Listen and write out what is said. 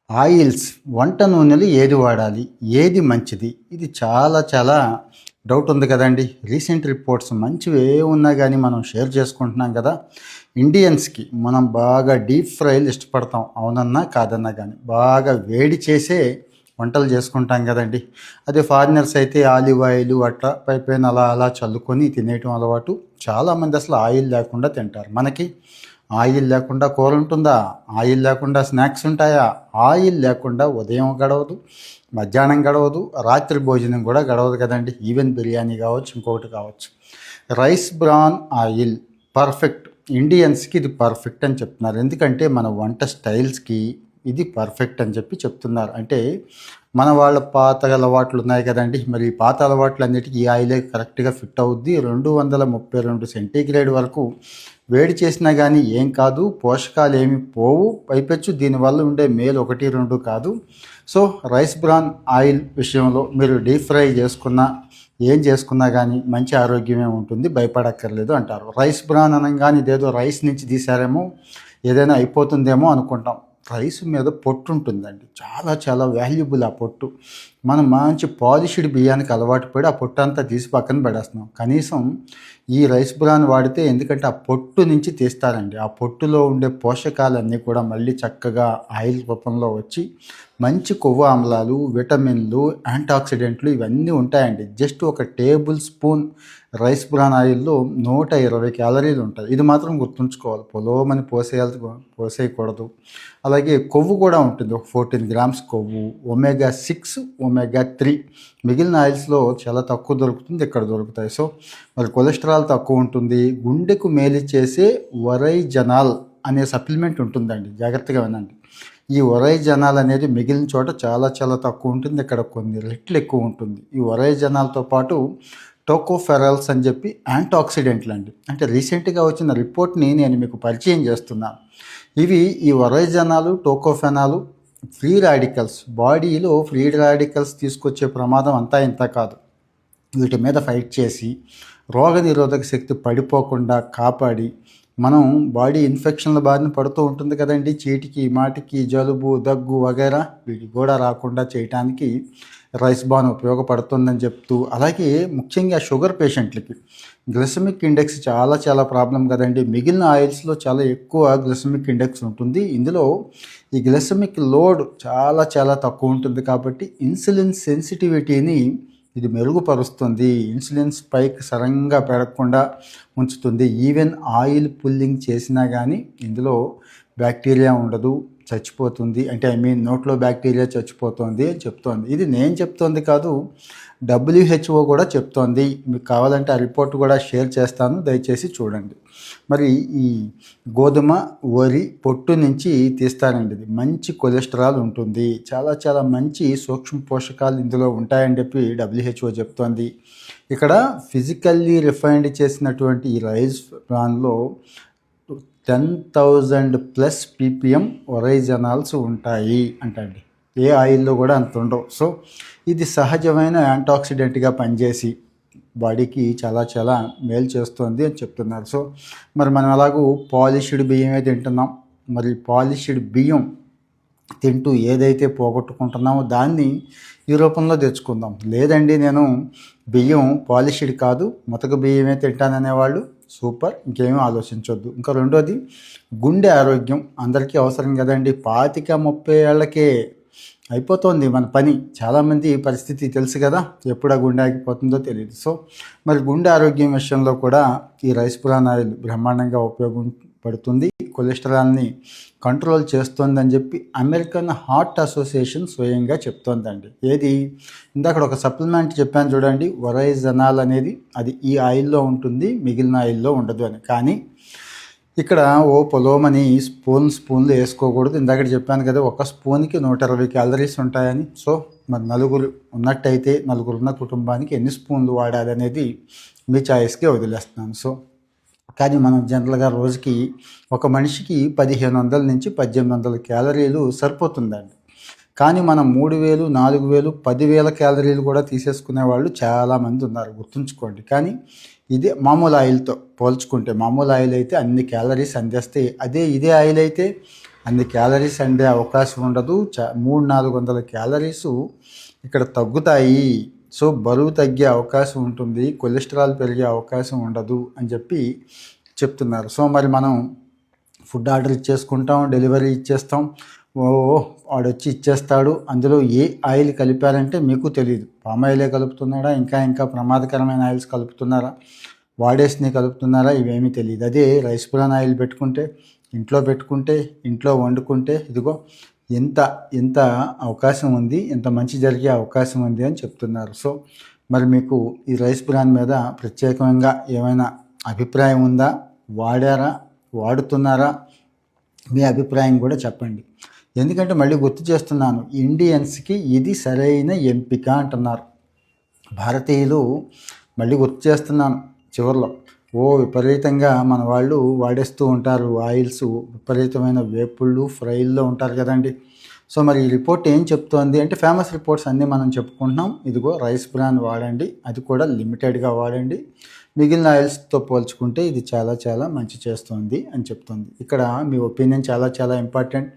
Oils, వంట నూనెలు ఏది వాడాలి? ఏది మంచిది? ఇది చాలా చాలా డౌట్ ఉంది కదండి. రీసెంట్ రిపోర్ట్స్ మంచివి ఉన్నా కానీ మనం షేర్ చేసుకుంటున్నాం కదా. ఇండియన్స్కి మనం బాగా డీప్ ఫ్రైలు ఇష్టపడతాం, అవునన్నా కాదన్నా కానీ. బాగా వేడి చేసే వంటలు చేసుకుంటాం కదండి. అదే ఫారినర్స్ అయితే ఆలివ్ ఆయిల్ అట్లా పైపైన అలా అలా చల్లుకొని తినేయటం అలవాటు. చాలామంది అసలు ఆయిల్ లేకుండా తింటారు. మనకి ఆయిల్ లేకుండా కూర ఉంటుందా? ఆయిల్ లేకుండా స్నాక్స్ ఉంటాయా? ఆయిల్ లేకుండా ఉదయం గడవదు, మధ్యాహ్నం గడవదు, రాత్రి భోజనం కూడా గడవదు కదండి. ఈవెన్ బిర్యానీ కావచ్చు, ఇంకొకటి కావచ్చు. Rice bran oil perfect. ఇండియన్స్కి ఇది పర్ఫెక్ట్ అని చెప్తున్నారు. ఎందుకంటే మన వంట స్టైల్స్కి ఇది పర్ఫెక్ట్ అని చెప్పి చెప్తున్నారు. అంటే మన వాళ్ళ పాత అలవాట్లు ఉన్నాయి కదండి. మరి ఈ పాత అలవాట్లు అన్నిటికీ ఈ ఆయిలే కరెక్ట్గా ఫిట్ అవుద్ది. 232 సెంటీగ్రేడ్ వరకు వేడి చేసినా కానీ ఏం కాదు, పోషకాలు ఏమి పోవు. పైపెచ్చు దీనివల్ల ఉండే మేలు 1-2 కాదు. సో రైస్ బ్రాన్ ఆయిల్ విషయంలో మీరు డీప్ ఫ్రై చేసుకున్నా ఏం చేసుకున్నా కానీ మంచి ఆరోగ్యమే ఉంటుంది, భయపడక్కర్లేదు అంటారు. రైస్ బ్రాన్ అనగానే ఇదేదో రైస్ నుంచి తీసారేమో, ఏదైనా అయిపోతుందేమో అనుకుంటాం. రైస్ మీద పొట్టు ఉంటుందండి, చాలా చాలా వాల్యుబుల్ ఆ పొట్టు. మనం మంచి పాలిష్డ్ బియ్యానికి అలవాటు పడి ఆ పొట్టు అంతా తీసి పక్కన పడేస్తున్నాం. కనీసం ఈ రైస్ బ్రాన్ వాడితే, ఎందుకంటే ఆ పొట్టు నుంచి తీస్తారండి. ఆ పొట్టులో ఉండే పోషకాలన్నీ కూడా మళ్ళీ చక్కగా ఆయిల్ రూపంలో వచ్చి మంచి కొవ్వు ఆమ్లాలు, విటమిన్లు, యాంటాక్సిడెంట్లు ఇవన్నీ ఉంటాయండి. జస్ట్ ఒక టేబుల్ స్పూన్ రైస్ బ్రాన్ ఆయిల్లో 120 క్యాలరీలు ఉంటాయి. ఇది మాత్రం గుర్తుంచుకోవాలి, పొలోమని పోసేయకూడదు. అలాగే కొవ్వు కూడా ఉంటుంది, ఒక 14 గ్రామ్స్ కొవ్వు, ఒమేగా 6, ఒమేగా 3 మిగిలిన ఆయిల్స్లో చాలా తక్కువ దొరుకుతుంది, ఇక్కడ దొరుకుతాయి. సో మరి కొలెస్ట్రాల్ తక్కువ ఉంటుంది. గుండెకు మేలు చేసే ఒరైజనాల్ అనే సప్లిమెంట్ ఉంటుందండి, జాగ్రత్తగా వినండి. ఈ ఒరైజనాల్ అనేది మిగిలిన చోట చాలా చాలా తక్కువ ఉంటుంది, ఇక్కడ కొన్ని రెట్లు ఎక్కువ ఉంటుంది. ఈ ఒరైజనాల్తో పాటు టోకోఫెరల్స్ అని చెప్పి యాంటాక్సిడెంట్లు అండి. అంటే రీసెంట్గా వచ్చిన రిపోర్ట్ని నేను మీకు పరిచయం చేస్తున్నాను. ఇవి ఈ ఒరైజనాలు, టోకోఫెనాలు ఫ్రీ రాడికల్స్, బాడీలో ఫ్రీ రాడికల్స్ తీసుకొచ్చే ప్రమాదం అంతా ఇంత కాదు. వీటి మీద ఫైట్ చేసి రోగనిరోధక శక్తి పడిపోకుండా కాపాడి, మనం బాడీ ఇన్ఫెక్షన్ల బారిన పడుతూ ఉంటుంది కదండి. చీటికి మాటికి జలుబు, దగ్గు వగైరా వీటి కూడా రాకుండా చేయటానికి రైస్ బ్రాన్ ఉపయోగపడుతుందని చెప్తూ, అలాగే ముఖ్యంగా షుగర్ పేషెంట్లకి గ్లైసెమిక్ ఇండెక్స్ చాలా చాలా ప్రాబ్లం కదండి. మిగిలిన ఆయిల్స్లో చాలా ఎక్కువ గ్లైసెమిక్ ఇండెక్స్ ఉంటుంది, ఇందులో ఈ గ్లైసెమిక్ లోడ్ చాలా చాలా తక్కువ ఉంటుంది. కాబట్టి ఇన్సులిన్ సెన్సిటివిటీని ఇది మెరుగుపరుస్తుంది, ఇన్సులిన్ స్పైక్ సడన్గా పెరగకుండా ఉంచుతుంది. ఈవెన్ ఆయిల్ పుల్లింగ్ చేసినా కానీ ఇందులో బ్యాక్టీరియా ఉండదు, చచ్చిపోతుంది. అంటే నోట్లో బ్యాక్టీరియా చచ్చిపోతుంది అని చెప్తోంది. ఇది నేను చెప్తోంది కాదు, WHO కూడా చెప్తోంది. మీకు కావాలంటే ఆ రిపోర్ట్ కూడా షేర్ చేస్తాను, దయచేసి చూడండి. మరి ఈ గోధుమ, వరి పొట్టు నుంచి తీస్తారండి. ఇది మంచి కొలెస్ట్రాల్ ఉంటుంది, చాలా చాలా మంచి సూక్ష్మ పోషకాలు ఇందులో ఉంటాయని చెప్పి WHO చెప్తోంది. ఇక్కడ ఫిజికల్లీ రిఫైన్డ్ చేసినటువంటి ఈ రైస్ బ్రాన్లో 10,000+ ppm ఒరైజనాల్స్ ఉంటాయి అంటండి. ఏ ఆయిల్లో కూడా అంత ఉండవు. సో ఇది సహజమైన యాంటాక్సిడెంట్గా పనిచేసి బాడీకి చాలా చాలా మేలు చేస్తుంది అని చెప్తున్నారు. సో మరి మనం అలాగూ పాలిష్డ్ బియ్యమే తింటున్నాం. మరి పాలిష్డ్ బియ్యం తింటూ ఏదైతే పోగొట్టుకుంటున్నామో దాన్ని ఈ రూపంలో తెచ్చుకుందాం. లేదండి నేను బియ్యం పాలిష్డ్ కాదు, మొతక బియ్యమే తింటాననేవాళ్ళు సూపర్, ఇంకేమీ ఆలోచించొద్దు. ఇంకా రెండోది, గుండె ఆరోగ్యం అందరికీ అవసరం కదండి. 25-30 ఏళ్ళకే అయిపోతుంది మన పని. చాలామంది పరిస్థితి తెలుసు కదా, ఎప్పుడు ఆ గుండె ఆగిపోతుందో తెలియదు. సో మరి గుండె ఆరోగ్యం విషయంలో కూడా ఈ రైస్ బ్రాన్ ఆయిల్ బ్రహ్మాండంగా ఉపయోగపడుతుంది. కొలెస్ట్రాల్ని కంట్రోల్ చేస్తుందని చెప్పి అమెరికన్ హార్ట్ అసోసియేషన్ స్వయంగా చెప్తోందండి. ఏది ఇందాక ఒక సప్లిమెంట్ చెప్పాను చూడండి, ఒరైజనాల్ అనేది, అది ఈ ఆయిల్లో ఉంటుంది, మిగిలిన ఆయిల్లో ఉండదు అని. కానీ ఇక్కడ పొలోమని స్పూన్లు వేసుకోకూడదు. ఇందాక చెప్పాను కదా, ఒక స్పూన్కి 120 క్యాలరీస్ ఉంటాయని. సో మరి నలుగురు ఉన్నట్టయితే, నలుగురున్న కుటుంబానికి ఎన్ని స్పూన్లు వాడాలి అనేది మీ చాయిస్కే వదిలేస్తున్నాను. సో కానీ మనం జనరల్గా రోజుకి ఒక మనిషికి 1500 నుంచి 1800 క్యాలరీలు సరిపోతుందండి. కానీ మనం 3000, 4000, 10,000 క్యాలరీలు కూడా తీసేసుకునే వాళ్ళు చాలామంది ఉన్నారు, గుర్తుంచుకోండి. కానీ ఇదే మామూలు ఆయిల్తో పోల్చుకుంటే, మామూలు ఆయిల్ అయితే అన్ని క్యాలరీస్ అందేస్తాయి. ఇదే ఆయిల్ అయితే అన్ని క్యాలరీస్ అందే అవకాశం ఉండదు. 300-400 క్యాలరీసు ఇక్కడ తగ్గుతాయి. సో బరువు తగ్గే అవకాశం ఉంటుంది, కొలెస్ట్రాల్ పెరిగే అవకాశం ఉండదు అని చెప్పి చెప్తున్నారు. సో మరి మనం ఫుడ్ ఆర్డర్ ఇచ్చేసుకుంటాం, డెలివరీ ఇచ్చేస్తాం, వాడొచ్చి ఇచ్చేస్తాడు. అందులో ఏ ఆయిల్ కలిపారంటే మీకు తెలియదు. పామ్ ఆయిలే కలుపుతున్నారా, ఇంకా ప్రమాదకరమైన ఆయిల్స్ కలుపుతున్నారా, వాడేసినవి కలుపుతున్నారా, ఇవేమీ తెలియదు. అదే రైస్ బ్రాన్ ఆయిల్ పెట్టుకుంటే ఇంట్లో వండుకుంటే ఇదిగో ఎంత అవకాశం ఉంది, ఎంత మంచి జరిగే అవకాశం ఉంది అని చెప్తున్నారు. సో మరి మీకు ఈ రైస్ బ్రాన్ మీద ప్రత్యేకంగా ఏమైనా అభిప్రాయం ఉందా, వాడుతున్నారా, మీ అభిప్రాయం కూడా చెప్పండి. ఎందుకంటే మళ్ళీ గుర్తు చేస్తున్నాను, ఇండియన్స్కి ఇది సరైన ఎంపిక అంటున్నారు భారతీయులు. మళ్ళీ గుర్తు చేస్తున్నాను చివరిలో, విపరీతంగా మన వాళ్ళు వాడేస్తూ ఉంటారు ఆయిల్స్, విపరీతమైన వేపుళ్ళు ఫ్రైల్లో ఉంటారు కదండి. సో మరి ఈ రిపోర్ట్ ఏం చెప్తోంది అంటే, ఫేమస్ రిపోర్ట్స్ అన్నీ మనం చెప్పుకుంటున్నాం. ఇదిగో రైస్ బ్రాన్ వాడండి, అది కూడా లిమిటెడ్గా వాడండి, మిగిలిన ఆయిల్స్తో పోల్చుకుంటే ఇది చాలా మంచి చేస్తుంది అని చెప్తుంది. ఇక్కడ మీ ఒపీనియన్ చాలా ఇంపార్టెంట్.